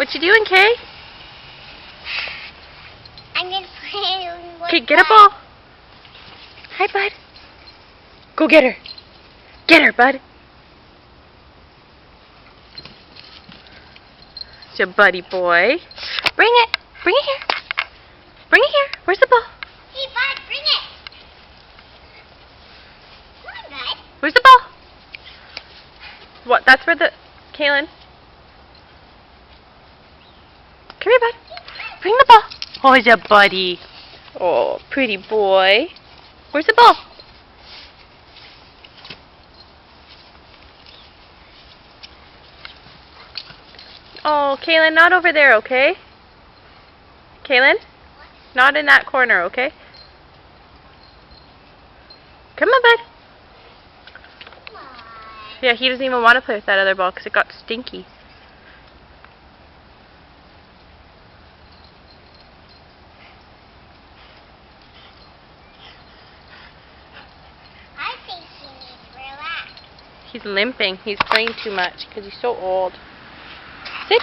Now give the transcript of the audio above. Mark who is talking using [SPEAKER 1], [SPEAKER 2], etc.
[SPEAKER 1] What you doing, Kay?
[SPEAKER 2] I'm gonna play with
[SPEAKER 1] Okay, get a ball. Hi, bud. Go get her. Get her, bud. It's your buddy boy. Bring it. Bring it here. Bring it here. Where's the ball?
[SPEAKER 2] Hey, bud, bring it. Come on, bud.
[SPEAKER 1] Where's the ball? What? That's where the... Kaylin. Come here, bud. Bring the ball. Oh, he's a buddy. Oh, pretty boy. Where's the ball? Oh, Kaylin, not over there, okay? Kaylin? Not in that corner, okay? Come on, bud.
[SPEAKER 2] Come on.
[SPEAKER 1] Yeah, he doesn't even want to play with that other ball because it got stinky.
[SPEAKER 2] I think he needs to relax.
[SPEAKER 1] He's limping. He's playing too much because he's so old. Sit.